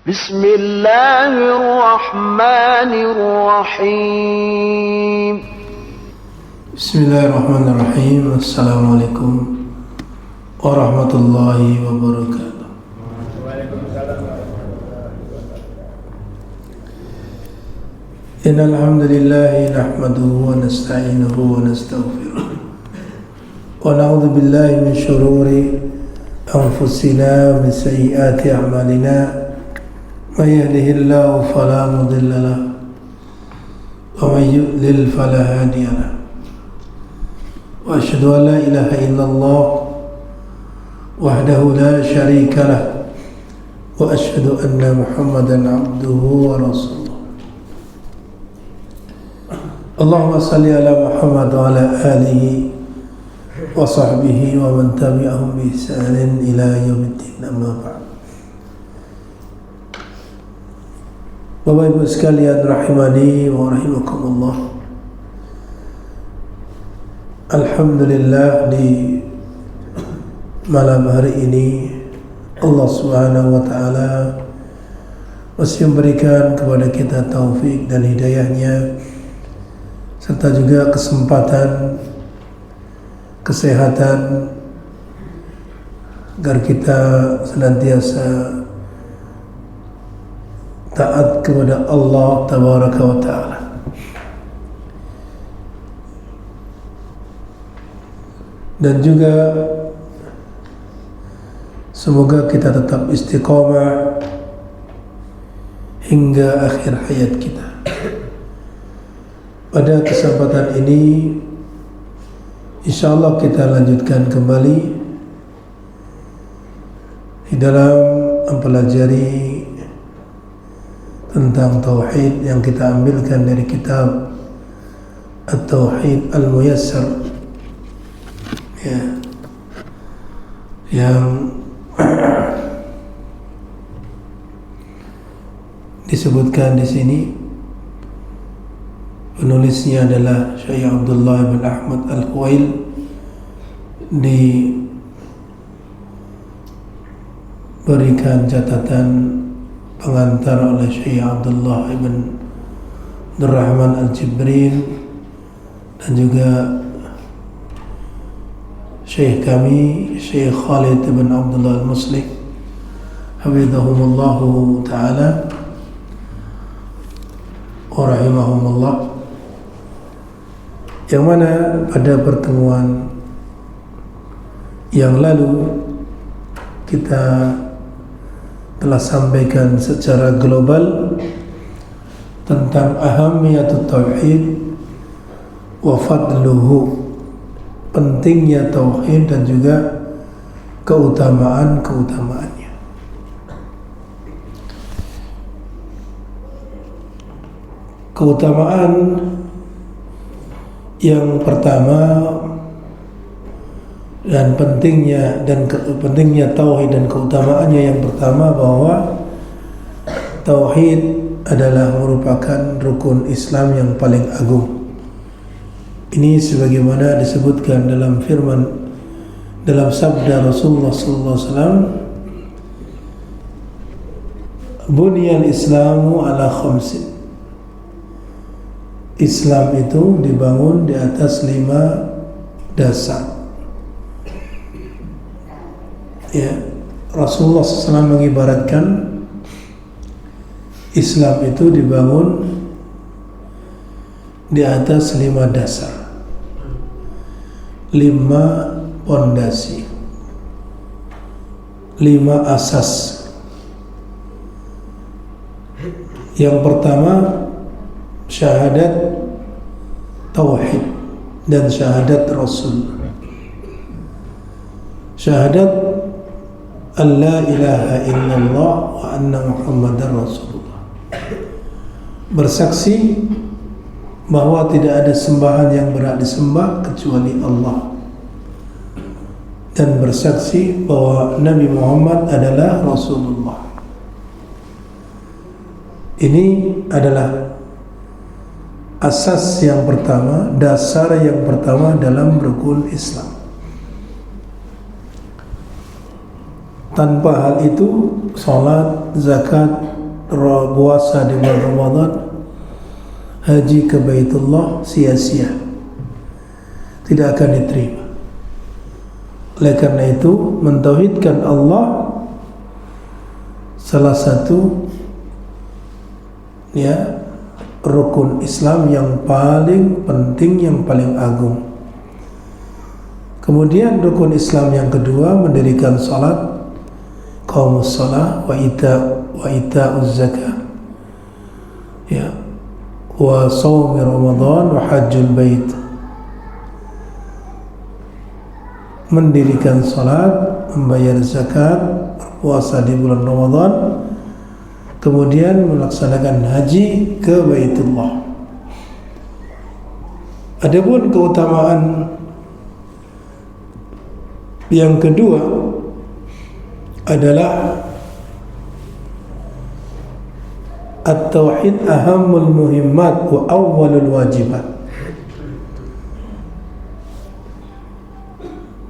Bismillahirrahmanirrahim. Bismillahirrahmanirrahim. Assalamualaikum warahmatullahi wabarakatuh. Innal hamdalillah nahmaduhu wa nasta'inuhu wa nastaghfiruh wa na'udzu billahi min shururi anfusina wa min sayyiati a'malina. May yahdihillahu fala mudilla lahu wa may yudlil fala hadiya lahu. Wa asyhadu an la ilaha illallah wahdahu la syarika lahu wa asyhadu anna Muhammadan abduhu wa rasuluh. Allahumma salli ala Muhammad wa ala alihi wa sahbihi wa man tabi'ahum bi ihsanin ila yaumiddin, amma ba'd. Bapak Ibu sekalian rahimani wa rahimakumullah. Alhamdulillah, di malam hari ini Allah Subhanahu wa taala masih memberikan kepada kita taufik dan hidayahnya, serta juga kesempatan, kesehatan, agar kita senantiasa taat kepada Allah Tabaraka wa Ta'ala. Dan juga semoga kita tetap istiqomah hingga akhir hayat kita. Pada kesempatan ini insyaallah kita lanjutkan kembali di dalam mempelajari tentang tauhid yang kita ambilkan dari kitab At-Tauhid Al-Muyassar, ya, yang disebutkan di sini penulisnya adalah Syekh Abdullah bin Ahmad Al-Khuwail, diberikan catatan pengantar oleh Syekh Abdullah ibn Abdurrahman Al-Jibrin, dan juga Syekh kami Syekh Khalid ibn Abdullah Al-Muslih hafizahumullahu ta'ala wa rahimahumullah, yang mana pada pertemuan yang lalu kita telah sampaikan secara global tentang ahamiyatut tauhid wa fadluhu, pentingnya tauhid dan juga keutamaan-keutamaannya. Keutamaan yang pertama dan pentingnya tauhid dan keutamaannya, yang pertama bahwa tauhid adalah merupakan rukun Islam yang paling agung. Ini sebagaimana disebutkan dalam sabda Rasulullah sallallahu alaihi wasallam, "Bunyal Islamu ala khamsin." Islam itu dibangun di atas 5 dasar. Ya, Rasulullah SAW mengibaratkan Islam itu dibangun di atas 5 dasar, 5 pondasi, 5 asas. Yang pertama syahadat tauhid dan syahadat Rasul. Syahadat an la ilaha illallah wa anna Muhammadar Rasulullah, bersaksi bahwa tidak ada sembahan yang berhak disembah kecuali Allah, dan bersaksi bahwa Nabi Muhammad adalah Rasulullah. Ini adalah asas yang pertama, dasar yang pertama dalam rukun Islam. Tanpa hal itu, sholat, zakat, puasa di bulan Ramadan, haji ke Baitullah sia-sia, tidak akan diterima. Oleh karena itu, mentauhidkan Allah salah satu rukun Islam yang paling penting, yang paling agung. Kemudian rukun Islam yang kedua, mendirikan salat, qaumus shalah, wa ita'uz zakah, wa shaumi Ramadan, wa hajjul bait. Mendirikan salat, membayar zakat, puasa di bulan Ramadan, kemudian melaksanakan haji ke Baitullah. Adapun keutamaan yang kedua adalah at-tauhid ahammul muhimmat wa awwalul wajibat.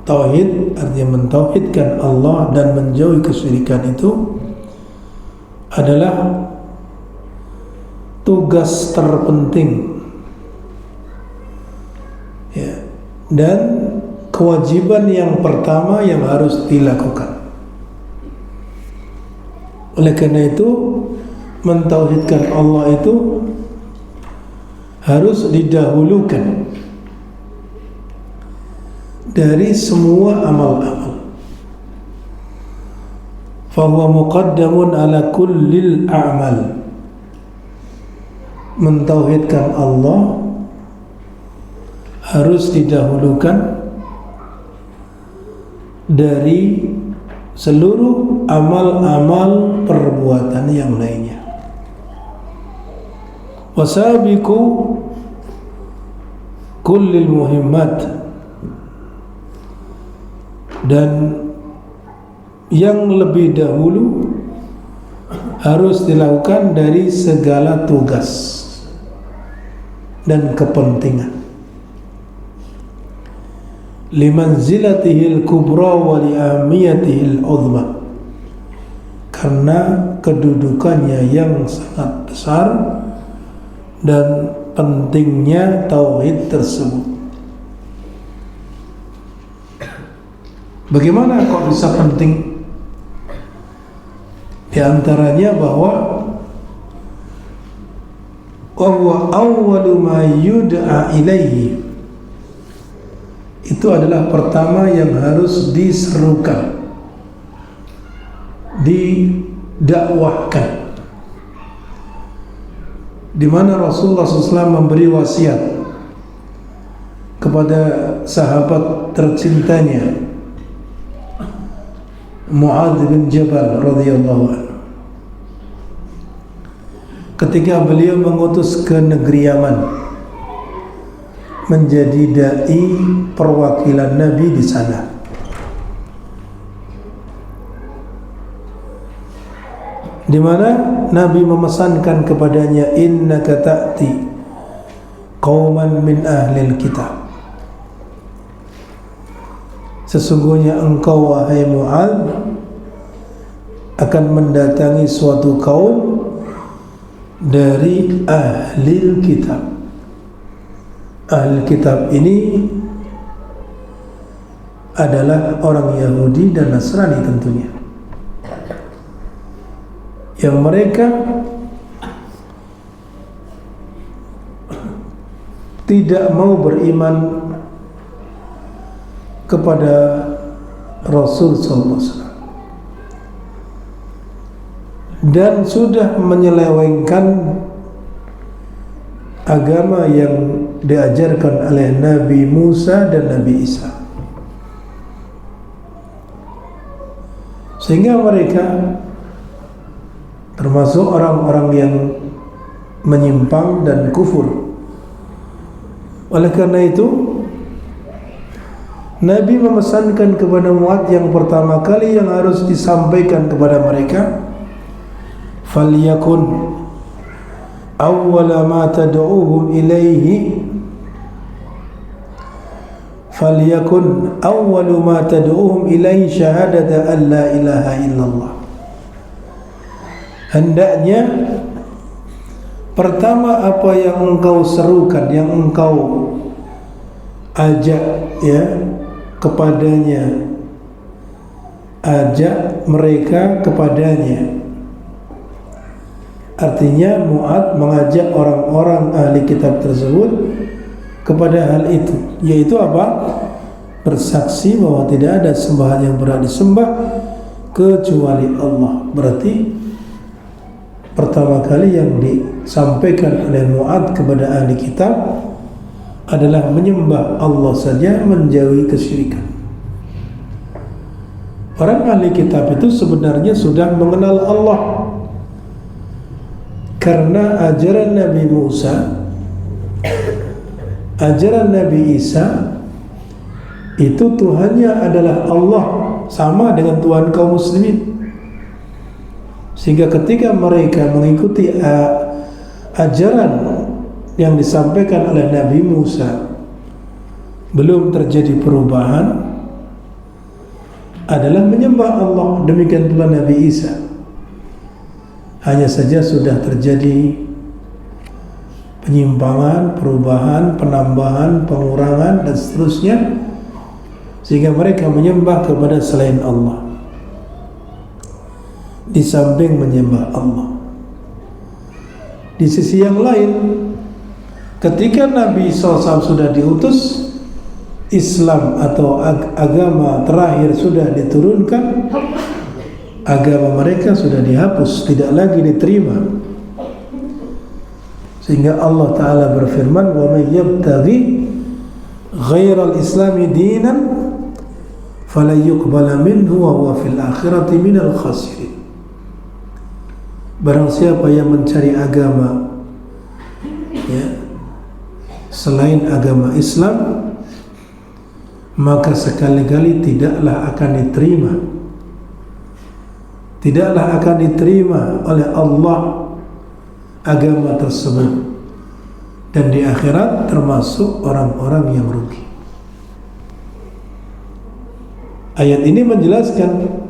Tauhid artinya mentauhidkan Allah dan menjauhi kesyirikan itu adalah tugas terpenting, dan kewajiban yang pertama yang harus dilakukan. Oleh karena itu, mentauhidkan Allah itu harus didahulukan dari semua amal-amal. Fahuwa muqaddamun ala kullil a'mal. Mentauhidkan Allah harus didahulukan dari seluruh amal-amal perbuatan yang lainnya. Wasabiqu kullil muhimmat, dan yang lebih dahulu harus dilakukan dari segala tugas dan kepentingan. Limanzilatihil kubra wa li'amiyatihil uzma, karena kedudukannya yang sangat besar dan pentingnya tauhid tersebut. Bagaimana kok bisa penting? Di antaranya bahwa huwa awwalu ma yud'a ilaihi, itu adalah pertama yang harus diserukan, didakwahkan, di mana Rasulullah SAW memberi wasiat kepada sahabat tercintanya Mu'adz bin Jabal radhiyallahu anhu, ketika beliau mengutus ke negeri Yaman menjadi dai perwakilan Nabi di sana. Di mana Nabi memesankan kepadanya, innaka ta'ti qauman min ahlil kitab, sesungguhnya engkau wahai Mu'adz akan mendatangi suatu kaum dari ahli kitab. Ahli kitab ini adalah orang Yahudi dan Nasrani tentunya, yang mereka tidak mau beriman kepada Rasul sallallahu alaihi wasallam dan sudah menyelewengkan agama yang diajarkan oleh Nabi Musa dan Nabi Isa, sehingga mereka termasuk orang-orang yang menyimpang dan kufur. Oleh karena itu, Nabi memesankan kepada Mu'adz yang pertama kali yang harus disampaikan kepada mereka, falyakun awwala ma tad'uuhum ilaihi falyakun awwalu ma tad'uhum ilaihi syahadata an la ilaha illallah. Hendaknya pertama apa yang engkau serukan, yang engkau ajak kepadanya, ajak mereka kepadanya. Artinya Mu'adz mengajak orang-orang ahli kitab tersebut kepada hal itu, yaitu apa? Bersaksi bahwa tidak ada sembahan yang berhak disembah kecuali Allah. Berarti pertama kali yang disampaikan oleh Mu'adz kepada ahli kitab adalah menyembah Allah saja, menjauhi kesyirikan. Orang ahli kitab itu sebenarnya sudah mengenal Allah, karena ajaran Nabi Musa, ajaran Nabi Isa itu Tuhannya adalah Allah, sama dengan Tuhan kaum muslimin. Sehingga ketika mereka mengikuti ajaran yang disampaikan oleh Nabi Musa, belum terjadi perubahan, adalah menyembah Allah. Demikian pula Nabi Isa. Hanya saja sudah terjadi penyimpangan, perubahan, penambahan, pengurangan, dan seterusnya, sehingga mereka menyembah kepada selain Allah di samping menyembah Allah. Di sisi yang lain, ketika Nabi SAW sudah diutus, Islam atau agama terakhir sudah diturunkan, agama mereka sudah dihapus, tidak lagi diterima. Sehingga Allah Ta'ala berfirman, wa may yabtaghi ghairal islami dinan fala yuqbala minhu wa huwa fil akhirati minal khasirin. Barang siapa yang mencari agama selain agama Islam, maka sekali-kali tidaklah akan diterima, tidaklah akan diterima oleh Allah agama tersebut, dan di akhirat termasuk orang-orang yang rugi. Ayat ini menjelaskan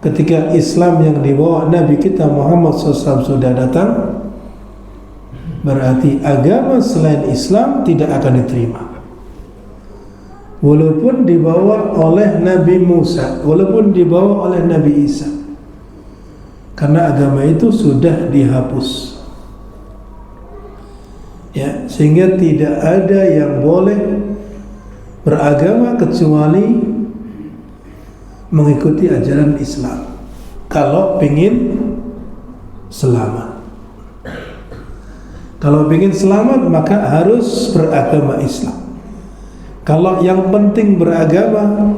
ketika Islam yang dibawa Nabi kita Muhammad SAW sudah datang, berarti agama selain Islam tidak akan diterima, walaupun dibawa oleh Nabi Musa, walaupun dibawa oleh Nabi Isa, karena agama itu sudah dihapus. Sehingga tidak ada yang boleh beragama kecuali mengikuti ajaran Islam kalau ingin selamat. Kalau ingin selamat, maka harus beragama Islam. Kalau yang penting beragama,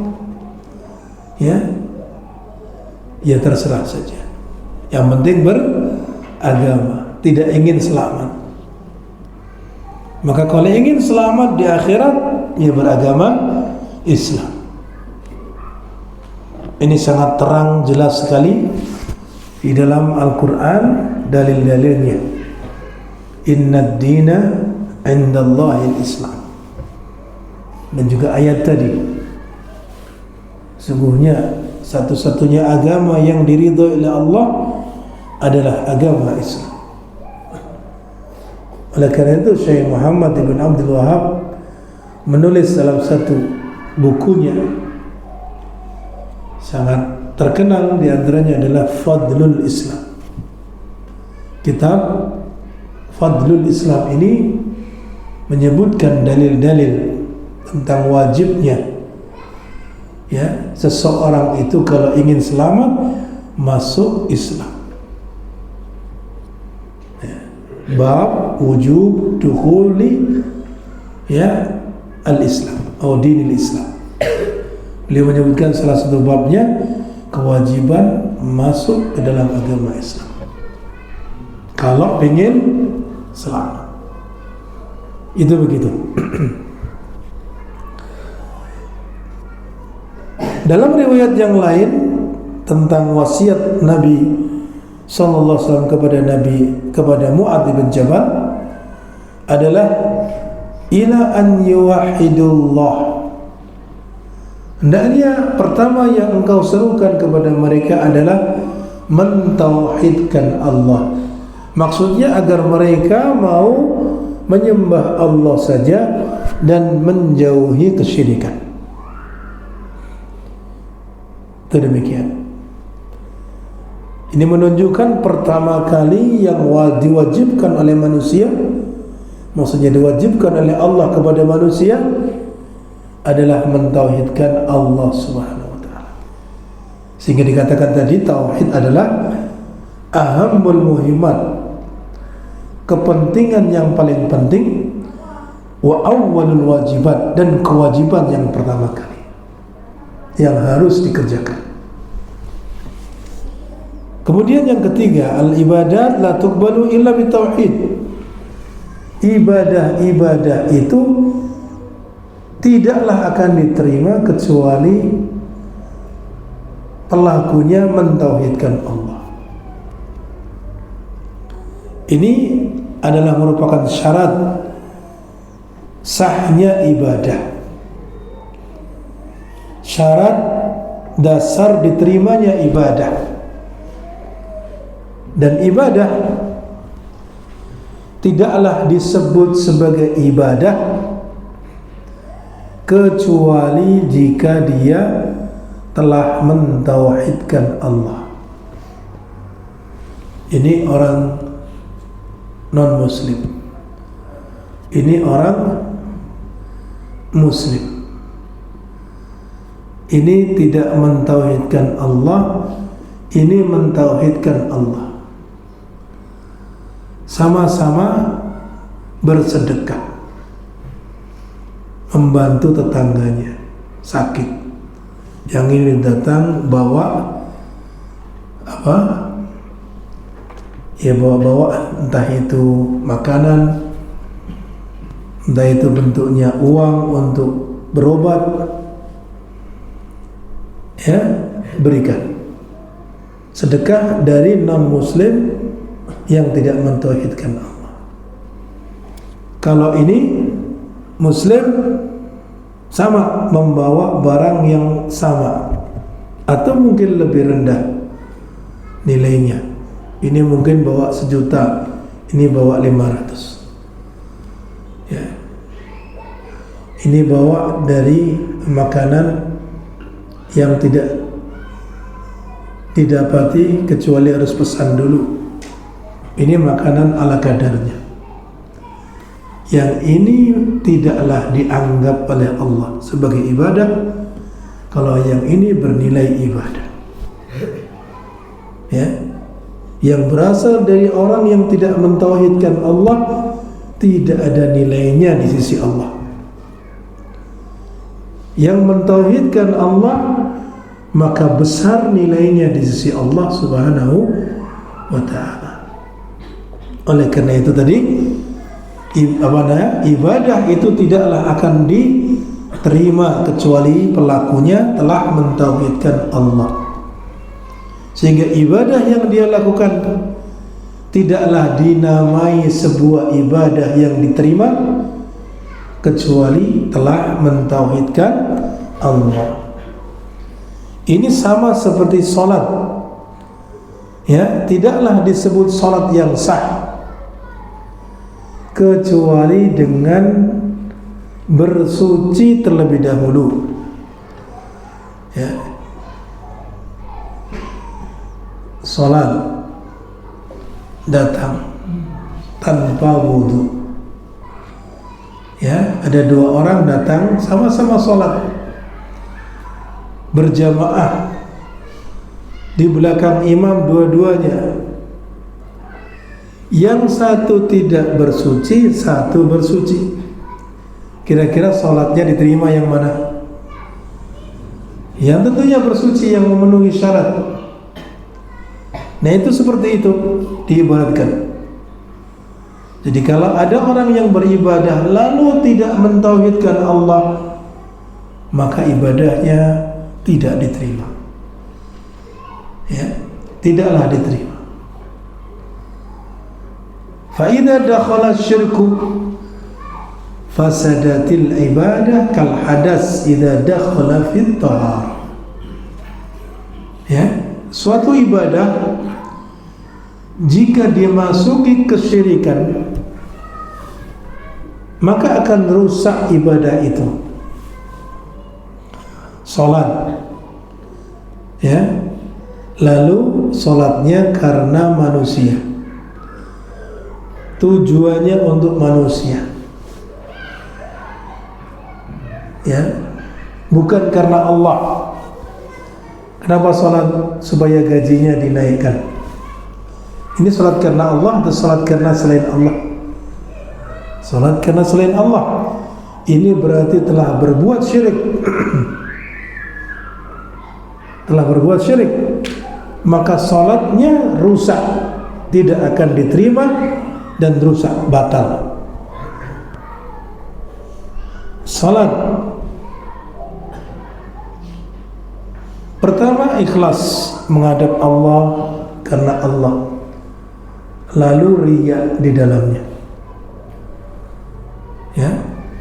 ya terserah saja. Yang penting beragama, tidak ingin selamat. Maka kalau ingin selamat di akhirat, ya beragama Islam. Ini sangat terang, jelas sekali di dalam Al-Quran dalil-dalilnya. Inna ad-dina indallahi al-Islam. Dan juga ayat tadi, sungguhnya satu-satunya agama yang diridhoi oleh Allah adalah agama Islam. Oleh karena itu Syekh Muhammad ibn Abdul Wahab menulis dalam satu bukunya sangat terkenal, diantaranya adalah Fadlul Islam. Kitab Fadlul Islam ini menyebutkan dalil-dalil tentang wajibnya seseorang itu kalau ingin selamat masuk Islam. Bab wujub dukhuli al-Islam atau dinil Islam. Beliau menyebutkan salah satu babnya kewajiban masuk ke dalam agama Islam kalau ingin selamat. Itu begitu. Dalam riwayat yang lain tentang wasiat Nabi sallallahu alaihi wasallam kepada Mu'adz bin Jabal adalah ila an yuwahhidullah Hendaknya pertama yang engkau serukan kepada mereka adalah mentauhidkan Allah. Maksudnya agar mereka mau menyembah Allah saja dan menjauhi kesyirikan. Itu demikian. Ini menunjukkan pertama kali yang diwajibkan oleh manusia, maksudnya diwajibkan oleh Allah kepada manusia adalah mentauhidkan Allah Subhanahu wa taala. Sehingga dikatakan tadi tauhid adalah ahammul muhimmat, kepentingan yang paling penting, wa awwalul wajibat, dan kewajiban yang pertama kali yang harus dikerjakan. Kemudian yang ketiga, al-ibadat la tuqbalu illa bitauhid. Ibadah-ibadah itu tidaklah akan diterima kecuali pelakunya mentauhidkan Allah. Ini adalah merupakan syarat sahnya ibadah, syarat dasar diterimanya ibadah. Dan ibadah tidaklah disebut sebagai ibadah kecuali jika dia telah mentauhidkan Allah. Ini orang non-muslim, ini orang muslim. Ini tidak mentauhidkan Allah, ini mentauhidkan Allah. Sama-sama bersedekah, membantu tetangganya sakit. Yang ini datang bawa apa? Ya, bawa entah itu makanan, entah itu bentuknya uang untuk berobat, ya, berikan. Sedekah dari non-muslim yang tidak mentauhidkan Allah. Kalau ini muslim, sama, membawa barang yang sama atau mungkin lebih rendah nilainya. Ini mungkin bawa 1 juta, ini bawa 500, ya. Ini bawa dari makanan yang tidak didapati kecuali harus pesan dulu. Ini makanan ala kadarnya. Yang ini tidaklah dianggap oleh Allah sebagai ibadah kalau yang ini bernilai ibadah. Ya. Yang berasal dari orang yang tidak mentauhidkan Allah tidak ada nilainya di sisi Allah. Yang mentauhidkan Allah maka besar nilainya di sisi Allah Subhanahu wa ta'ala. Oleh karena itu tadi ibadah itu tidaklah akan diterima kecuali pelakunya telah mentauhidkan Allah. Sehingga ibadah yang dia lakukan tidaklah dinamai sebuah ibadah yang diterima kecuali telah mentauhidkan Allah. Ini sama seperti salat. Ya, tidaklah disebut salat yang sah kecuali dengan bersuci terlebih dahulu. Ya. Salat datang tanpa wudu. Ya, ada 2 orang datang sama-sama salat berjamaah di belakang imam dua-duanya. Yang satu tidak bersuci, satu bersuci. Kira-kira sholatnya diterima yang mana? Yang tentunya bersuci, yang memenuhi syarat. Nah, itu seperti itu diibaratkan. Jadi kalau ada orang yang beribadah lalu tidak mentauhidkan Allah, maka ibadahnya tidak diterima. Ya, tidaklah diterima. فإذا دخل الشرك fasadatil ibadah kal hadas idza dakhala fit tahar. Ya, suatu ibadah jika dia masuki kesyirikan maka akan rusak ibadah itu. Salat, ya, lalu salatnya karena manusia, tujuannya untuk manusia, ya, bukan karena Allah. Kenapa salat? Supaya gajinya dinaikkan. Ini salat karena Allah atau salat karena selain Allah? Salat karena selain Allah, ini berarti telah berbuat syirik. Telah berbuat syirik, maka salatnya rusak, tidak akan diterima dan rusak, batal. Salat pertama ikhlas menghadap Allah karena Allah, lalu riya di dalamnya, ya,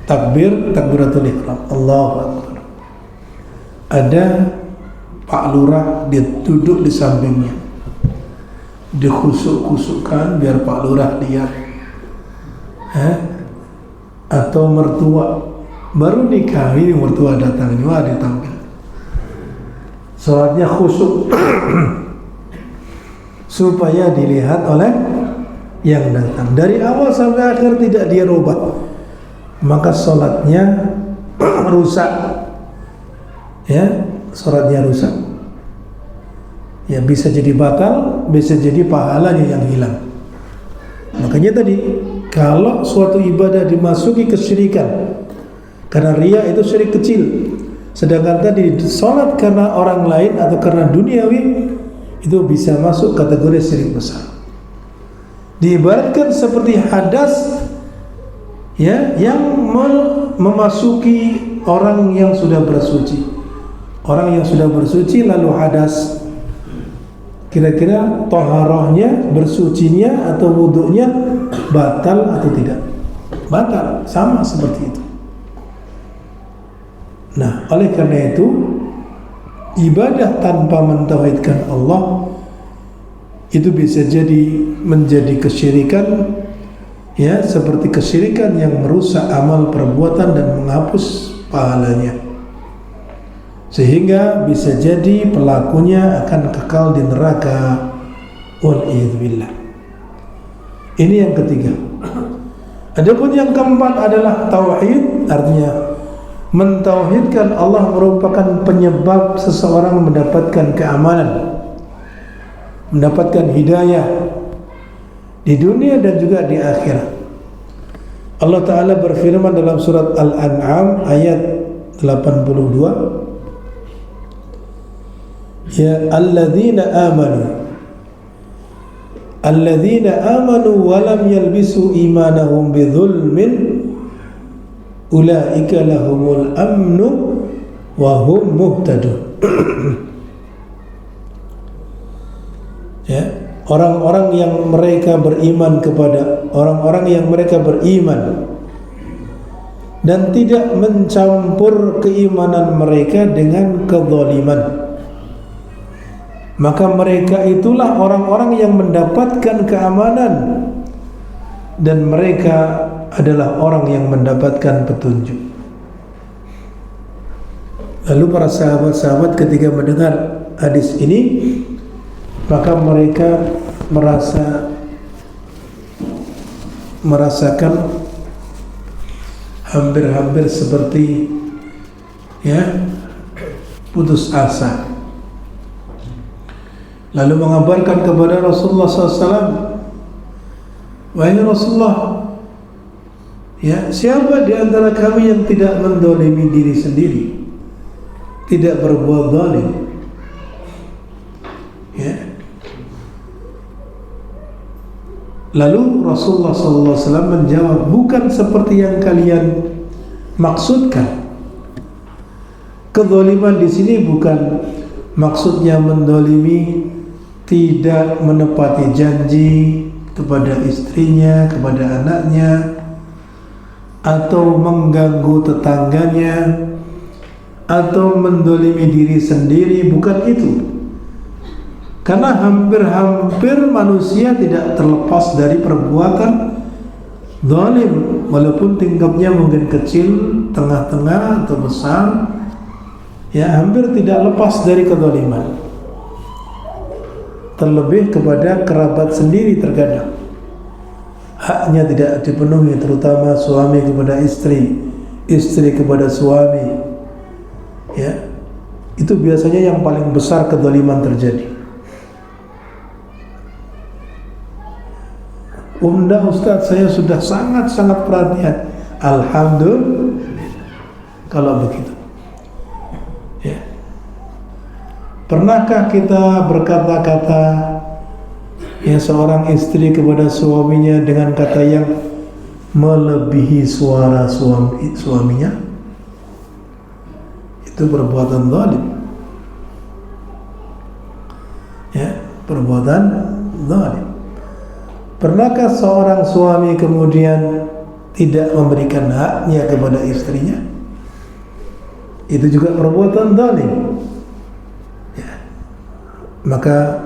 takbiratul ihram, Allahu Akbar. Ada Pak Lurah, dia duduk di sampingnya, dikusuk-kusukkan biar Pak Lurah lihat, atau mertua baru nikah, ini mertua datang, wah ditampil, salatnya khusyuk supaya dilihat oleh yang datang. Dari awal sampai akhir tidak dia rubah, maka salatnya rusak, ya, salatnya rusak, ya, bisa jadi batal, bisa jadi pahalanya yang hilang. Makanya tadi, kalau suatu ibadah dimasuki kesyirikan, karena riya itu syirik kecil, sedangkan tadi salat karena orang lain atau karena duniawi, itu bisa masuk kategori syirik besar. Diibaratkan seperti hadas, ya, yang memasuki orang yang sudah bersuci. Orang yang sudah bersuci lalu hadas, kira-kira taharahnya, bersucinya atau wudhunya batal atau tidak? Batal, sama seperti itu. Nah, oleh karena itu, ibadah tanpa mentauhidkan Allah itu bisa jadi menjadi kesyirikan, ya, seperti kesyirikan yang merusak amal perbuatan dan menghapus pahalanya, sehingga bisa jadi pelakunya akan kekal di neraka. Wal'iyadzubillah. Ini yang ketiga. Adapun yang keempat adalah tauhid, artinya mentauhidkan Allah merupakan penyebab seseorang mendapatkan keamanan, mendapatkan hidayah di dunia dan juga di akhirat. Allah Ta'ala berfirman dalam surat Al-An'am ayat 82, ya alladzina amanu wa lam yalbisu imanahum bidzulmin ulaika lahumul amnu wa hum muhtadun. Ya, orang-orang yang mereka beriman kepada orang-orang yang mereka beriman dan tidak mencampur keimanan mereka dengan kezaliman, maka mereka itulah orang-orang yang mendapatkan keamanan dan mereka adalah orang yang mendapatkan petunjuk. Lalu para sahabat-sahabat ketika mendengar hadis ini, maka mereka merasakan hampir-hampir seperti, ya, putus asa. Lalu mengabarkan kepada Rasulullah SAW, wahai Rasulullah, ya, siapa di antara kami yang tidak mendolimi diri sendiri, tidak berbuat zalim? Ya. Lalu Rasulullah SAW menjawab, bukan seperti yang kalian maksudkan. Kezaliman di sini bukan maksudnya mendolimi, tidak menepati janji kepada istrinya, kepada anaknya, atau mengganggu tetangganya atau mendolimi diri sendiri, bukan itu. Karena hampir-hampir manusia tidak terlepas dari perbuatan zalim, walaupun tingkatnya mungkin kecil, tengah-tengah atau besar, ya hampir tidak lepas dari kezaliman. Terlebih kepada kerabat sendiri terkadang haknya tidak dipenuhi, terutama suami kepada istri, istri kepada suami, ya itu biasanya yang paling besar kezaliman terjadi. Ustaz, saya sudah sangat-sangat perhatian. Alhamdulillah kalau begitu, ya. Pernahkah kita berkata-kata, ya, seorang istri kepada suaminya dengan kata yang melebihi suara suaminya? Itu perbuatan zalim, ya, perbuatan zalim. Pernahkah seorang suami kemudian tidak memberikan haknya kepada istrinya? Itu juga perbuatan zalim, ya. Maka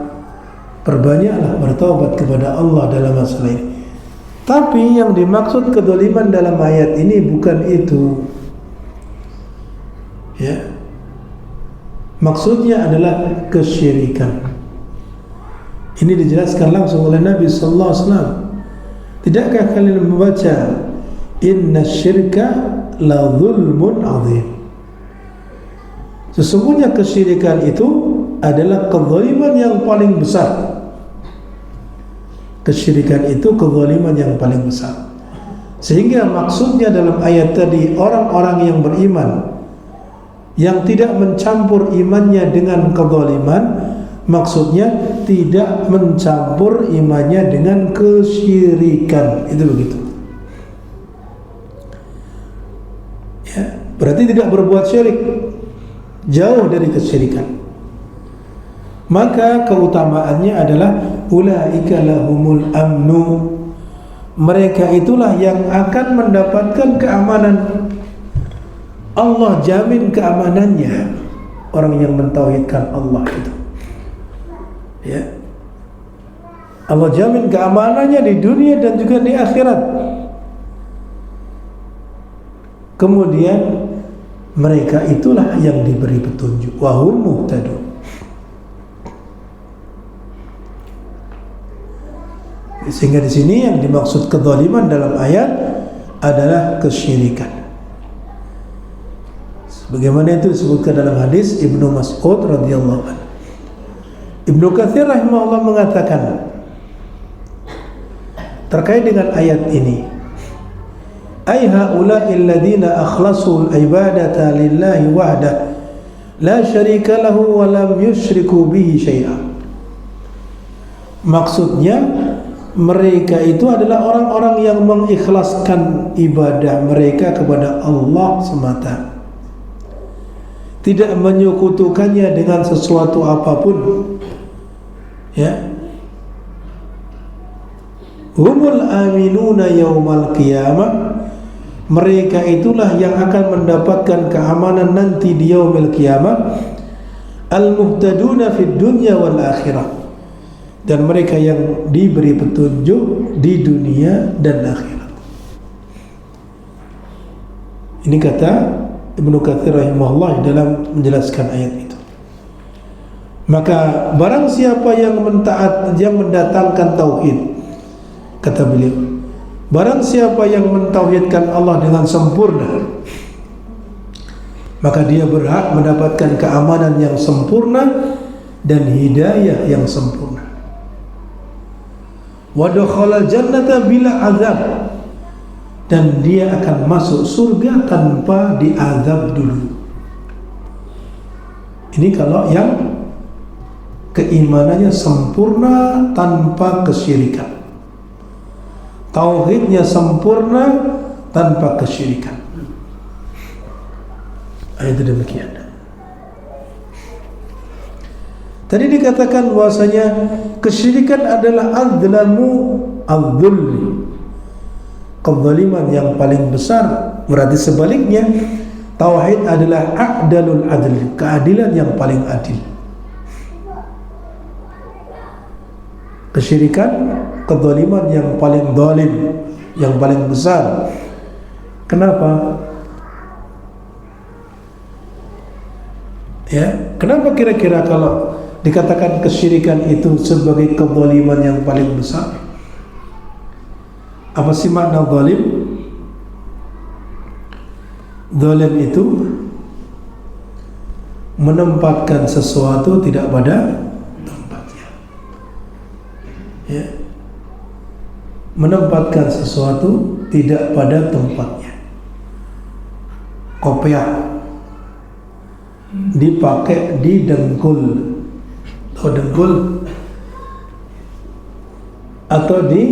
perbanyaklah bertaubat kepada Allah dalam masalah ini. Tapi yang dimaksud kezaliman dalam ayat ini bukan itu, ya. Maksudnya adalah kesyirikan. Ini dijelaskan langsung oleh Nabi sallallahu alaihi wasallam. Tidakkah kalian membaca inna syirka la zulmun azim? Sesungguhnya kesyirikan itu adalah kezaliman yang paling besar. Kesyirikan itu kezaliman yang paling besar. Sehingga maksudnya dalam ayat tadi, orang-orang yang beriman yang tidak mencampur imannya dengan kezaliman, maksudnya tidak mencampur imannya dengan kesyirikan. Itu begitu, ya, berarti tidak berbuat syirik, jauh dari kesyirikan. Maka keutamaannya adalah ulaika lahumul amnu, mereka itulah yang akan mendapatkan keamanan. Allah jamin keamanannya orang yang mentauhidkan Allah itu, ya. Allah jamin keamanannya di dunia dan juga di akhirat. Kemudian mereka itulah yang diberi petunjuk, wa hum muhtadun. Sehingga di sini yang dimaksud kezaliman dalam ayat adalah kesyirikan. Sebagaimana itu disebutkan dalam hadis Ibnu Mas'ud radhiyallahu anhu. Ibnu Katsir rahimahullah mengatakan terkait dengan ayat ini, ay haula'i alladziina akhlasul ibadata lillahi wahdah la syarika lahu wa lam yusyriku bihi syai'a. Maksudnya mereka itu adalah orang-orang yang mengikhlaskan ibadah mereka kepada Allah semata, tidak menyekutukannya dengan sesuatu apapun, ya. Humul aminuna yaumal qiyamah, mereka itulah yang akan mendapatkan keamanan nanti di yaumil qiyamah. Al muhtaduna fid dunya wal akhirah, dan mereka yang diberi petunjuk di dunia dan akhirat. Ini kata Ibnu Katsir rahimahullah dalam menjelaskan ayat itu. Maka barang siapa yang mendatangkan tauhid, kata beliau, barang siapa yang mentauhidkan Allah dengan sempurna, maka dia berhak mendapatkan keamanan yang sempurna dan hidayah yang sempurna. Wa dakhala jannata bila azab, dan dia akan masuk surga tanpa diazab dulu. Ini kalau yang keimanannya sempurna tanpa kesyirikan, tauhidnya sempurna tanpa kesyirikan. Ayat demikian. Tadi dikatakan bahwasanya kesyirikan adalah adzlamu adzulli, kezaliman yang paling besar. Berarti sebaliknya, tauhid adalah a'dalul adl, keadilan yang paling adil. Kesyirikan, kezaliman yang paling zalim, yang paling besar. Kenapa? Ya, kenapa kira-kira kalau dikatakan kesyirikan itu sebagai kezaliman yang paling besar? Apa sih makna zalim? Zalim itu menempatkan sesuatu tidak pada tempatnya. Ya. Menempatkan sesuatu tidak pada tempatnya. Kopiah dipakai di dengkul atau dengkul atau di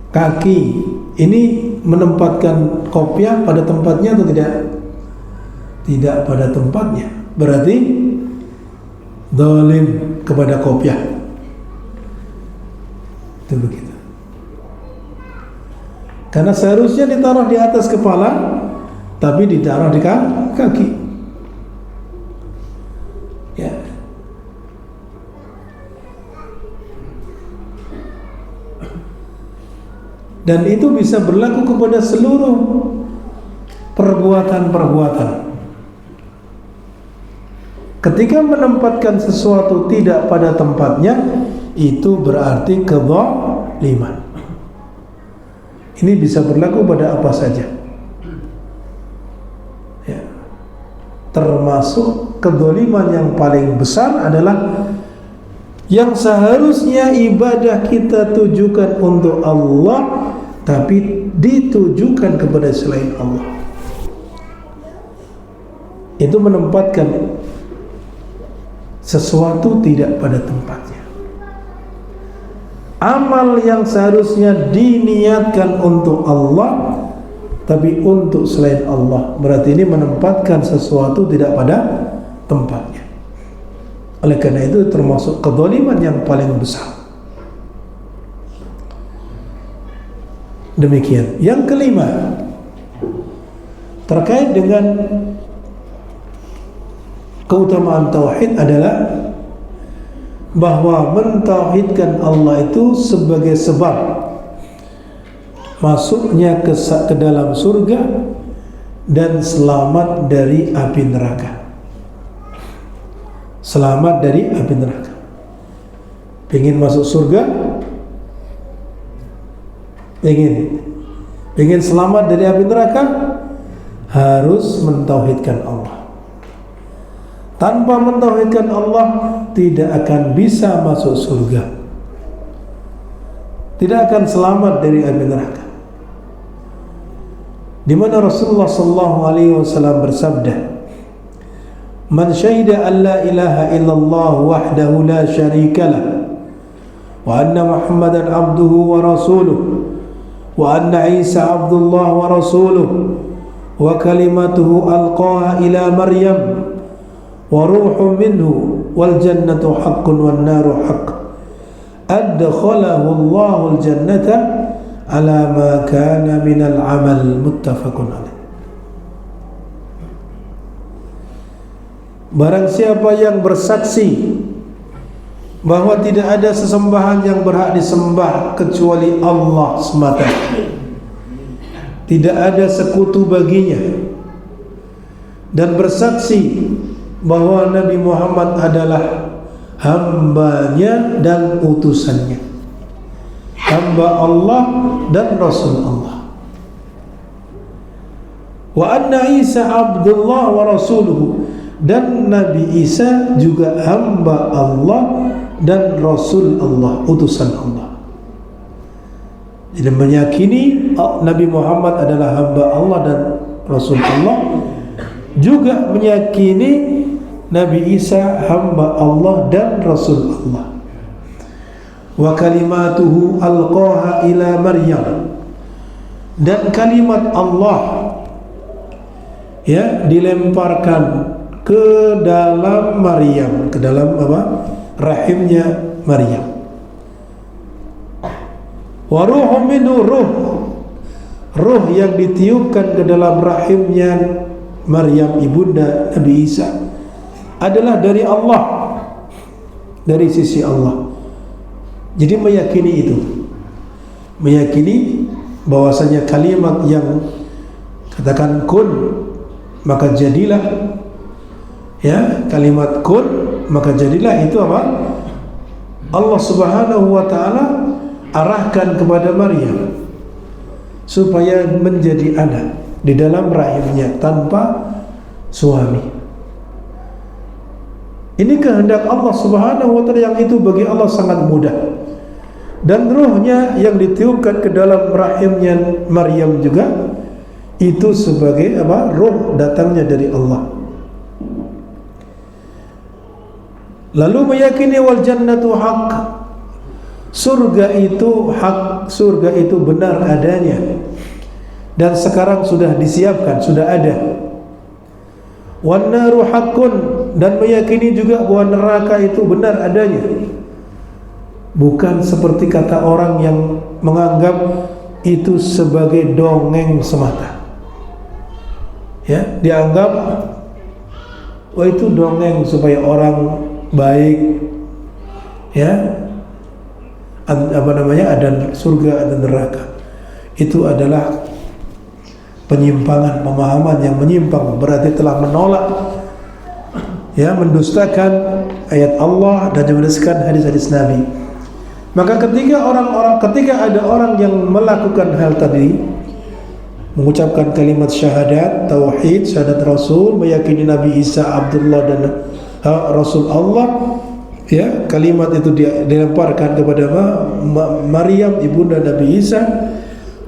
kaki, ini menempatkan kopiah pada tempatnya atau tidak? Tidak pada tempatnya. Berarti zalim kepada kopiah. Itu begitu. Karena seharusnya ditaruh di atas kepala, tapi ditaruh di kaki. Ya. Dan itu bisa berlaku kepada seluruh perbuatan-perbuatan. Ketika menempatkan sesuatu tidak pada tempatnya, itu berarti kezaliman. Ini bisa berlaku pada apa saja. Ya. Termasuk kezaliman yang paling besar adalah yang seharusnya ibadah kita tujukan untuk Allah, tapi ditujukan kepada selain Allah. Itu menempatkan sesuatu tidak pada tempatnya. Amal yang seharusnya diniatkan untuk Allah, tapi untuk selain Allah, berarti ini menempatkan sesuatu tidak pada tempatnya. Oleh karena itu termasuk kezaliman yang paling besar. Demikian. Yang kelima, terkait dengan keutamaan tauhid adalah bahwa mentauhidkan Allah itu sebagai sebab masuknya ke dalam surga dan selamat dari api neraka. Selamat dari api neraka. Pengen masuk surga? Pengen selamat dari api neraka? Harus mentauhidkan Allah. Tanpa mentauhidkan Allah, tidak akan bisa masuk surga, tidak akan selamat dari api neraka. Di mana Rasulullah SAW bersabda, "Man syahida an la ilaha illallah wahdahu la syarika lah, wa anna Muhammadan abduhu wa rasuluh, wa anna Isa abdullah wa rasuluh, wa kalimatuhu alqaha ila Maryam, wa ruhun minhu, wal jannatu haqqun wan naru haqq, adkhalahu Allahul jannata ala ma kana minal amal." Muttafaqun alaih. Barang siapa yang bersaksi bahwa tidak ada sesembahan yang berhak disembah kecuali Allah semata, tidak ada sekutu baginya, dan bersaksi bahwa Nabi Muhammad adalah hambanya dan utusannya, hamba Allah dan Rasul Allah, wa anna Isa abdullah wa rasuluhu, dan Nabi Isa juga hamba Allah dan Rasul Allah, utusan Allah. Jadi meyakini Nabi Muhammad adalah hamba Allah dan Rasul Allah, juga meyakini Nabi Isa hamba Allah dan Rasul Allah. Wa kalimatuhu alqaha ila Maryam, dan kalimat Allah ya dilemparkan ke dalam Maryam, ke dalam apa? Rahimnya Maryam. Wa ruhum minhu, ruh yang ditiupkan ke dalam rahimnya Maryam ibunda Nabi Isa adalah dari Allah, dari sisi Allah. Jadi meyakini itu, meyakini bahwasanya kalimat yang katakan kun maka jadilah, ya, kalimat kun maka jadilah itu apa? Allah Subhanahu wa taala arahkan kepada Maryam supaya menjadi anak di dalam rahimnya tanpa suami. Ini kehendak Allah Subhanahu wa taala yang itu bagi Allah sangat mudah. Dan ruhnya yang ditiupkan ke dalam rahimnya Maryam juga itu sebagai apa? Ruh datangnya dari Allah. Lalu meyakini wal jannatu haq, surga itu hak, surga itu benar adanya dan sekarang sudah disiapkan, sudah ada. Wan naru haqqun, dan meyakini juga bahwa neraka itu benar adanya, bukan seperti kata orang yang menganggap itu sebagai dongeng semata. Ya, dianggap wah itu dongeng supaya orang baik, ya, apa namanya, ada surga ada neraka. Itu adalah penyimpangan, pemahaman yang menyimpang, berarti telah menolak, ya, mendustakan ayat Allah dan mendustakan hadis-hadis Nabi. Maka ketika ada orang yang melakukan hal tadi, mengucapkan kalimat syahadat, tauhid, syahadat Rasul, meyakini Nabi Isa Abdullah dan Rasul Allah, ya, kalimat itu dilemparkan kepada Maryam ibunda Nabi Isa,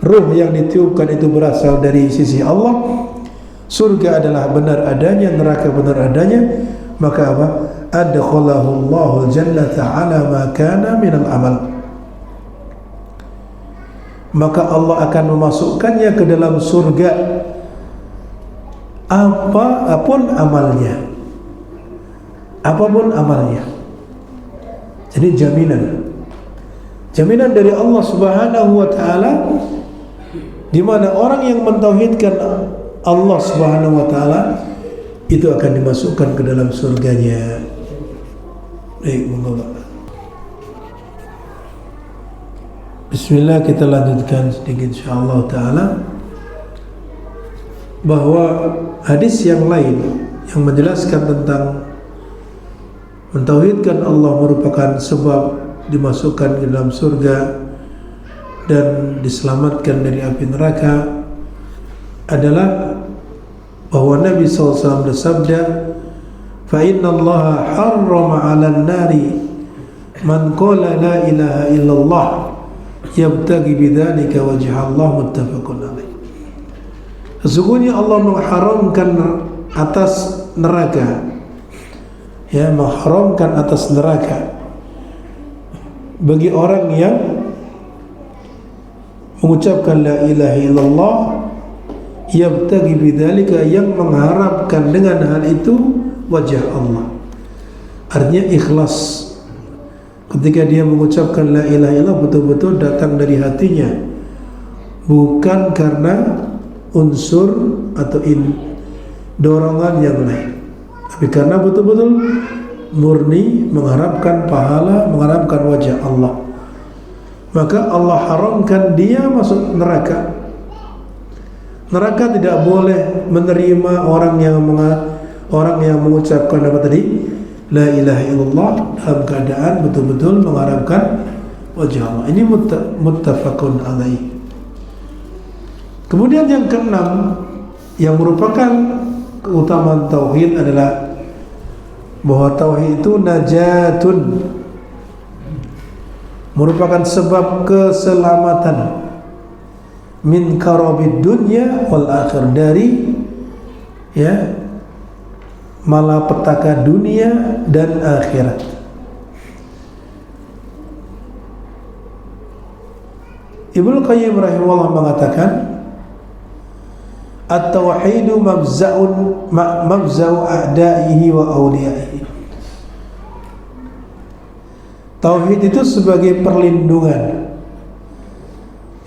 ruh yang ditiupkan itu berasal dari sisi Allah, surga adalah benar adanya, neraka benar adanya, maka apa? Adkhalahu Allahul jannata ala ma kana minal amal, maka Allah akan memasukkannya ke dalam surga apapun amalnya. Apapun amalnya. Jadi jaminan dari Allah Subhanahu wa taala, di mana orang yang mentauhidkan Allah Subhanahu wa taala itu akan dimasukkan ke dalam surganya. Baik, monggo. Bismillah, kita lanjutkan sedikit insyaallah taala, bahwa hadis yang lain yang menjelaskan tentang mentauhidkan Allah merupakan sebab dimasukkan ke dalam surga dan diselamatkan dari api neraka adalah bahwa Nabi SAW bersabda, fa inna Allah harrama 'alan nari man qala la ilaha illallah yabtaghi bidzalika wajha Allah, muttafaqun alaih. Sesungguhnya Allah mengharamkan atas neraka, ya, mengharamkan atas neraka bagi orang yang mengucapkan la ilaha illallah yabtaghi bidzalika, yang mengharapkan dengan hal itu wajah Allah. Artinya ikhlas. Ketika dia mengucapkan la ilaha illallah betul-betul datang dari hatinya, bukan karena unsur atau dorongan yang lain, tapi karena betul-betul murni mengharapkan pahala, mengharapkan wajah Allah. Maka Allah haramkan dia masuk neraka. Neraka tidak boleh menerima orang yang mengucapkan apa tadi? La ilaha illallah dalam keadaan betul-betul mengharapkan wajah Allah. Ini muttafaqun alaih. Kemudian yang keenam yang merupakan keutamaan tauhid adalah bahwa tauhid itu najatun, merupakan sebab keselamatan min karabid dunya wal akhir, dari, ya, malapetaka dunia dan akhirat. Ibnu Qayyim rahimahullah mengatakan, at-tauhidu mabza'u a'da'ihi wa awliya'ihi. Tauhid itu sebagai perlindungan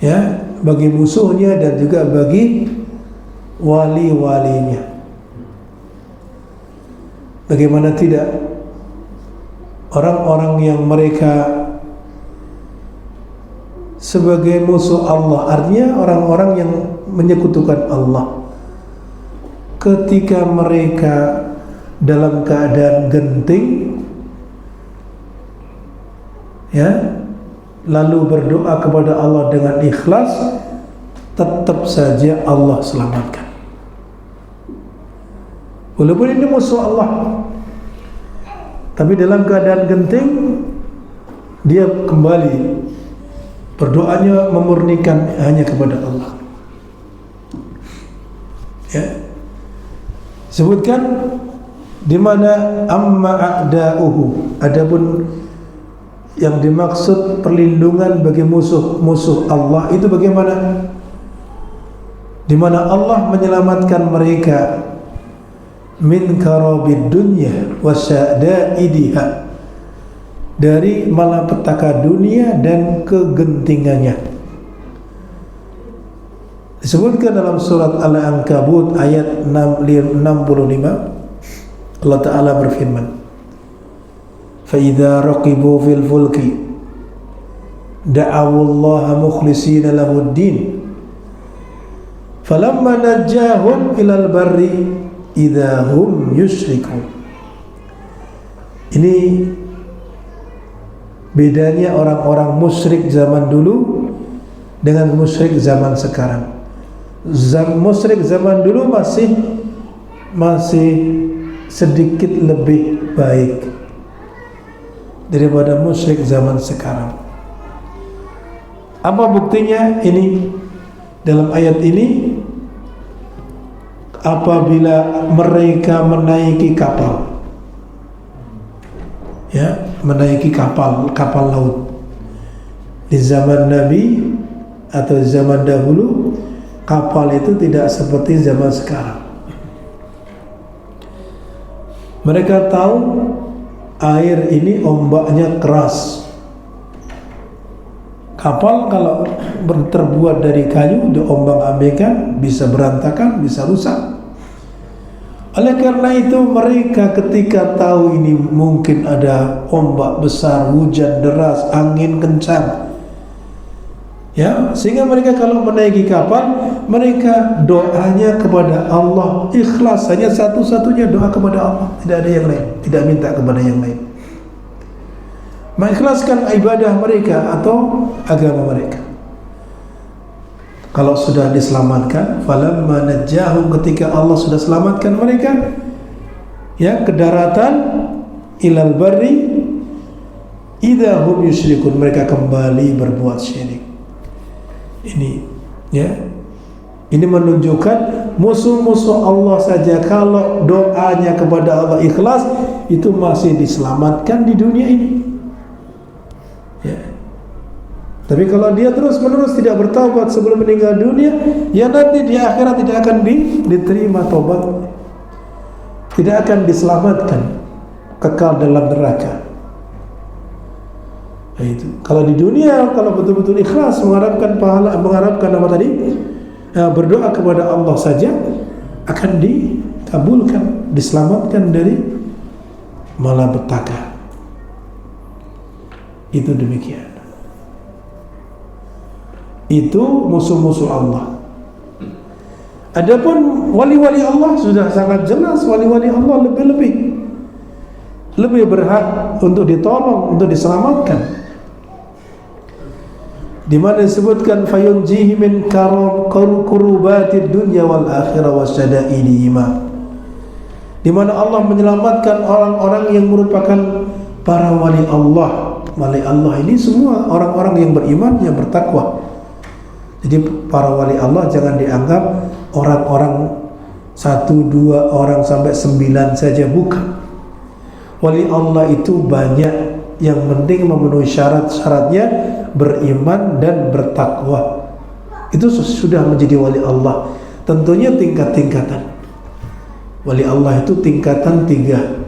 ya, bagi musuhnya dan juga bagi wali-walinya. Bagaimana tidak, orang-orang yang mereka sebagai musuh Allah, artinya orang-orang yang menyekutukan Allah, ketika mereka dalam keadaan genting, ya, lalu berdoa kepada Allah dengan ikhlas, tetap saja Allah selamatkan. Walaupun ini musuh Allah, tapi dalam keadaan genting dia kembali berdoanya memurnikan hanya kepada Allah. Ya, sebutkan di mana amma a'da'uhu, adapun yang dimaksud perlindungan bagi musuh Allah itu bagaimana? Di mana Allah menyelamatkan mereka min karabid dunya wasyada'idiha, dari malapetaka dunia dan kegentingannya. Disebutkan dalam surat Al-Ankabut ayat 65, Allah Ta'ala berfirman, فَإِذَا رَقِبُوا فِي الْفُلْكِ دَعَوُوا اللَّهَ مُخْلِصِينَ لَهُ الدِّينَ فَلَمَّا نَجَّاهُمْ إِلَى الْبَرِّ إِذَا هُمْ يُشْرِكُونَ. Ini bedanya orang-orang musyrik zaman dulu dengan musyrik zaman sekarang. Musyrik zaman dulu masih sedikit lebih baik daripada musyrik zaman sekarang. Apa buktinya? Ini dalam ayat ini, apabila mereka menaiki kapal, ya, menaiki kapal laut di zaman Nabi atau zaman dahulu, kapal itu tidak seperti zaman sekarang. Mereka tahu air ini ombaknya keras. Kapal kalau terbuat dari kayu, diombang-ambingkan bisa berantakan, bisa rusak. Oleh karena itu mereka ketika tahu ini mungkin ada ombak besar, hujan deras, angin kencang, ya, sehingga mereka kalau menaiki kapal, mereka doanya kepada Allah ikhlas, hanya satu-satunya doa kepada Allah, tidak ada yang lain, tidak minta kepada yang lain, mengikhlaskan ibadah mereka atau agama mereka. Kalau sudah diselamatkan, falamma najjahum, ketika Allah sudah selamatkan mereka, ya, ke daratan, ilal barri idza hum yusyrikun, mereka kembali berbuat syirik. Ini, ya, ini menunjukkan musuh-musuh Allah saja kalau doanya kepada Allah ikhlas, itu masih diselamatkan di dunia ini, ya. Tapi kalau dia terus-menerus tidak bertaubat sebelum meninggal dunia, ya nanti di akhirat tidak akan diterima taubat, tidak akan diselamatkan, kekal dalam neraka. Nah, itu. Kalau di dunia, kalau betul-betul ikhlas mengharapkan pahala, mengharapkan apa tadi? Berdoa kepada Allah saja, akan dikabulkan, diselamatkan dari malapetaka. Itu demikian. Itu musuh-musuh Allah. Adapun wali-wali Allah sudah sangat jelas, wali-wali Allah lebih berhak untuk ditolong, untuk diselamatkan. Di mana disebutkan fayunjihi min kurubatid dunya wal akhirah wasyada'idihima, di mana Allah menyelamatkan orang-orang yang merupakan para wali Allah. Wali Allah ini semua orang-orang yang beriman, yang bertakwa. Jadi para wali Allah jangan dianggap orang-orang 1, 2 orang sampai 9 saja, bukan. Wali Allah itu banyak, yang penting memenuhi syarat-syaratnya, beriman dan bertakwa. Itu sudah menjadi wali Allah. Tentunya tingkat-tingkatan. Wali Allah itu tingkatan 3.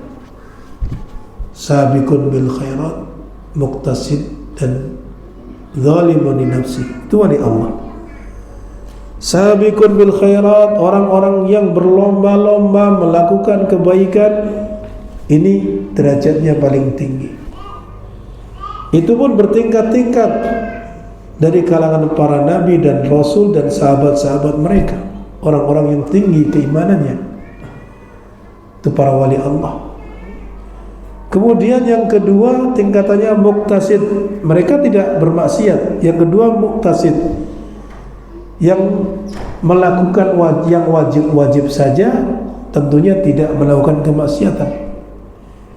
Sabiqun bil khairat, muqtasid, dan zalimun li nafsi, itu wali Allah. Sabiqun bil khairat, orang-orang yang berlomba-lomba melakukan kebaikan, ini derajatnya paling tinggi. Itu pun bertingkat-tingkat dari kalangan para nabi dan rasul dan sahabat-sahabat mereka, orang-orang yang tinggi keimanannya, itu para wali Allah. Kemudian yang kedua tingkatannya muktasid, mereka tidak bermaksiat. Yang kedua muktasid, yang melakukan yang wajib saja, tentunya tidak melakukan kemaksiatan.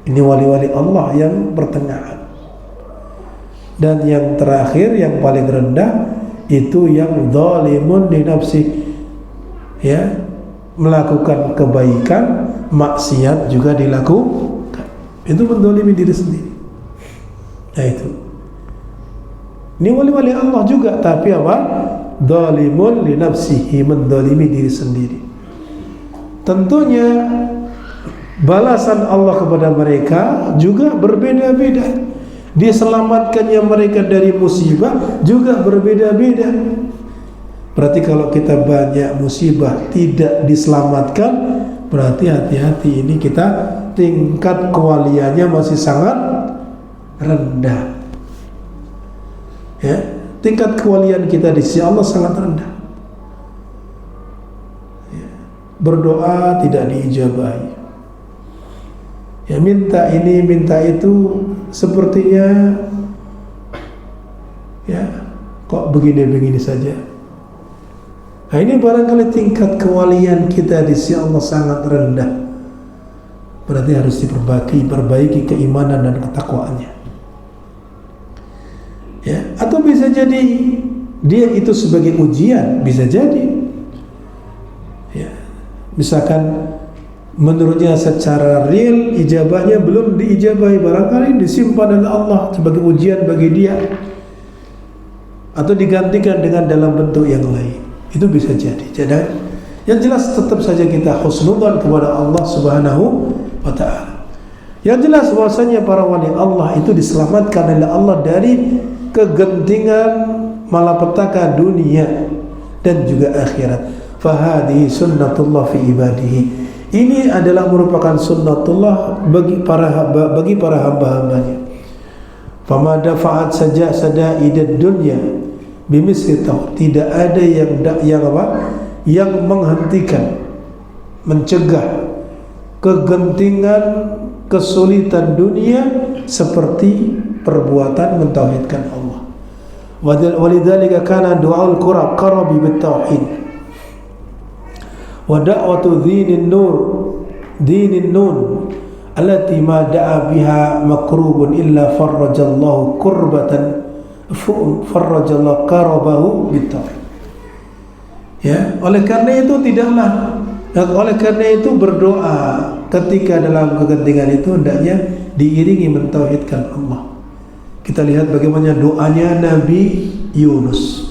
Ini wali-wali Allah yang pertengahan. Dan yang terakhir, yang paling rendah, itu yang zalimun li nafsi, ya, melakukan kebaikan, maksiat juga dilakukan. Itu mendolimi diri sendiri. Nah itu, ini wali-wali Allah juga, tapi apa? Zalimun li nafsihi, mendolimi diri sendiri. Tentunya balasan Allah kepada mereka juga berbeda-beda. Diselamatkannya mereka dari musibah juga berbeda-beda. Berarti kalau kita banyak musibah tidak diselamatkan, berarti hati-hati, ini kita tingkat kewaliannya masih sangat rendah. Ya, tingkat kewalian kita di sisi Allah sangat rendah. Ya, berdoa tidak diijabahi. Ya, minta ini minta itu, sepertinya ya kok begini-begini saja. Nah, ini barangkali tingkat kewalian kita di sisi Allah sangat rendah. Berarti harus diperbaiki keimanan dan ketakwaannya. Ya, atau bisa jadi dia itu sebagai ujian, bisa jadi. Ya, misalkan menurutnya secara real ijabahnya belum diijabahi, barangkali disimpan oleh Allah sebagai ujian bagi dia, atau digantikan dengan dalam bentuk yang lain. Itu bisa jadi. Jadi yang jelas tetap saja kita husnudzan kepada Allah Subhanahu wa ta'ala. Yang jelas bahwasanya para wali Allah itu diselamatkan oleh Allah dari kegentingan malapetaka dunia dan juga akhirat. Fahadi sunnatullah fi ibadihi. Ini adalah merupakan sunnatullah bagi para hamba-hambanya. Fama dafa'at saja sadaidad dunya bimisli tauhid. Tidak ada yang menghentikan, mencegah kegentingan, kesulitan dunia seperti perbuatan mentauhidkan Allah. Walidzalika kana du'aul qarabi bitauhid wa da'watu dinin nun allati ma da'a biha makrubun illa farrajallahu karabahu bitauhid. Ya, oleh karena itu berdoa ketika dalam kegentingan itu hendaknya diiringi mentauhidkan Allah. Kita lihat bagaimana doanya Nabi Yunus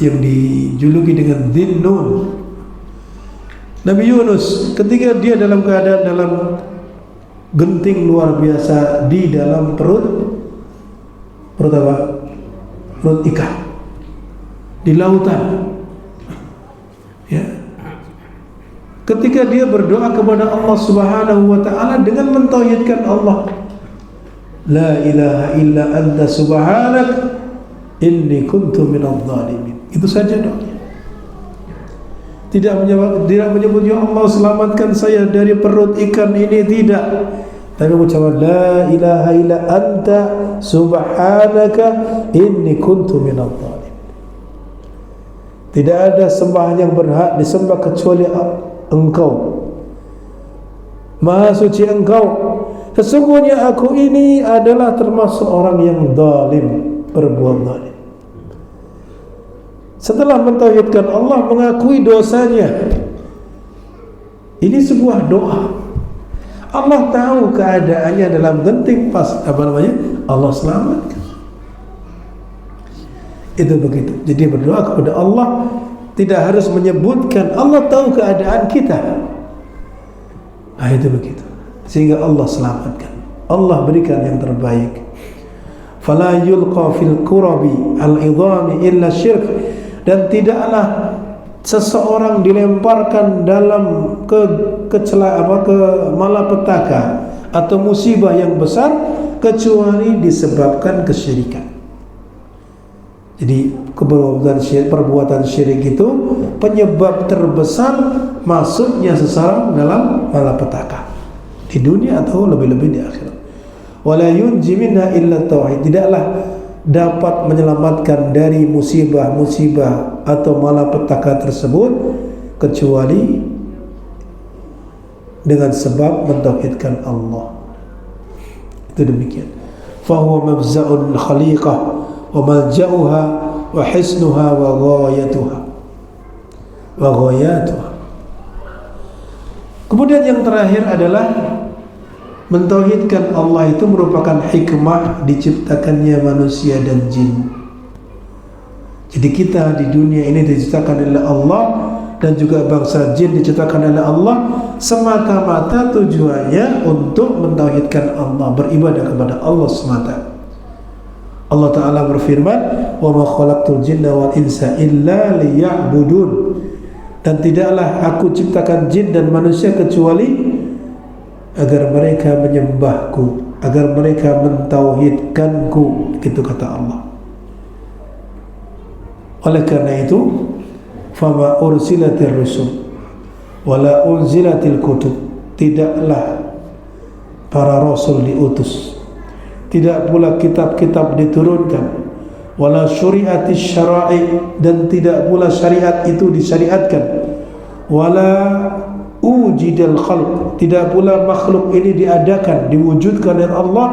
yang dijuluki dengan Dhinnun. Nabi Yunus ketika dia dalam keadaan dalam genting luar biasa di dalam perut apa? Perut ikan di lautan. Ya. Ketika dia berdoa kepada Allah Subhanahu wa ta'ala dengan mentauhidkan Allah, la ilaha illa anta subhanak inni kuntu minadh dhalimin. Itu saja doanya. Tidak menyebut ya Allah selamatkan saya dari perut ikan ini, tidak. Tapi mengucapkan la ilaha illa anta subhanaka inni kuntu minadh dhalimin. Tidak ada sembahan yang berhak disembah kecuali Engkau. Maha suci Engkau. Sesungguhnya aku ini adalah termasuk orang yang zalim, berbuat zalim. Setelah mentauhidkan Allah, mengakui dosanya. Ini sebuah doa. Allah tahu keadaannya dalam genting, pas Allah selamatkan. Itu begitu. Jadi berdoa kepada Allah tidak harus menyebutkan, Allah tahu keadaan kita. Itu begitu. Sehingga Allah selamatkan, Allah berikan yang terbaik. fala yulqa fil qurabi al-idhami illa syirk, dan tidaklah seseorang dilemparkan dalam malapetaka atau musibah yang besar kecuali disebabkan kesyirikan. Jadi perbuatan syirik itu penyebab terbesar masuknya seseorang dalam malapetaka di dunia atau lebih-lebih di akhirat. Wala yunji minha illa tauhid, tidaklah dapat menyelamatkan dari musibah-musibah atau malapetaka tersebut kecuali dengan sebab mentauhidkan Allah. Itu demikian. Fahuwa mabza'ul khaliqah wa malja'uha wa hisnuha wa ghayatuha. Kemudian yang terakhir adalah mentauhidkan Allah itu merupakan hikmah diciptakannya manusia dan jin. Jadi kita di dunia ini diciptakan oleh Allah dan juga bangsa jin diciptakan oleh Allah semata-mata tujuannya untuk mentauhidkan Allah, beribadah kepada Allah semata. Allah Ta'ala berfirman, wa ma khalaqtul jinna wal insa illa liya'budun, dan tidaklah aku ciptakan jin dan manusia kecuali agar mereka menyembahku, agar mereka mentauhidkanku, gitu kata Allah. Oleh karena itu, fama ursilatir rusul wala unzilatil kutub, tidaklah para rasul diutus, tidak pula kitab-kitab diturunkan, wala syuri'atis syara'i, dan tidak pula syariat itu disyariatkan, wala ujidal khalq, tidak pula makhluk ini diadakan, diwujudkan oleh Allah,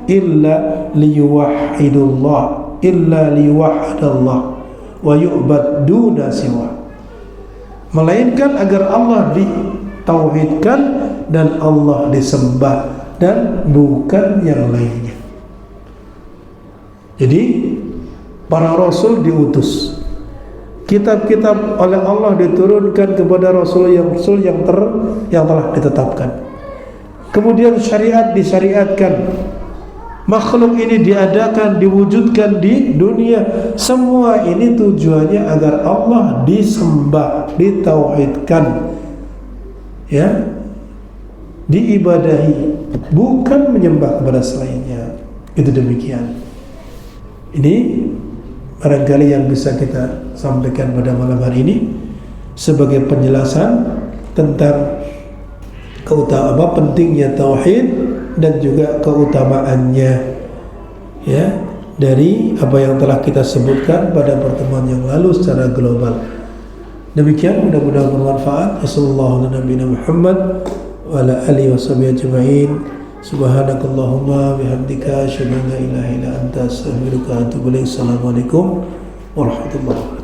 illa liyuwahhidullah, illa liyuwahhidallah wa yu'bad duna siwa, melainkan agar Allah ditauhidkan dan Allah disembah dan bukan yang lainnya. Jadi para rasul diutus, kitab-kitab oleh Allah diturunkan kepada rasul yang telah ditetapkan. Kemudian syariat disyariatkan, makhluk ini diadakan, diwujudkan di dunia. Semua ini tujuannya agar Allah disembah, ditauhidkan, ya, diibadahi, bukan menyembah kepada selainnya. Itu demikian. Ini barangkali yang bisa kita sampaikan pada malam hari ini sebagai penjelasan tentang pentingnya tauhid dan juga keutamaannya, ya, dari apa yang telah kita sebutkan pada pertemuan yang lalu secara global. Demikian, mudah-mudahan bermanfaat. Wassallallahu ala nabiyina Muhammad wa ala alihi washabihi ajma'in. Subhanakallahumma bihamdika asyhadu an la ilaha illa anta astaghfiruka wa atubu ilaik. Assalamualaikum warahmatullahi wabarakatuh.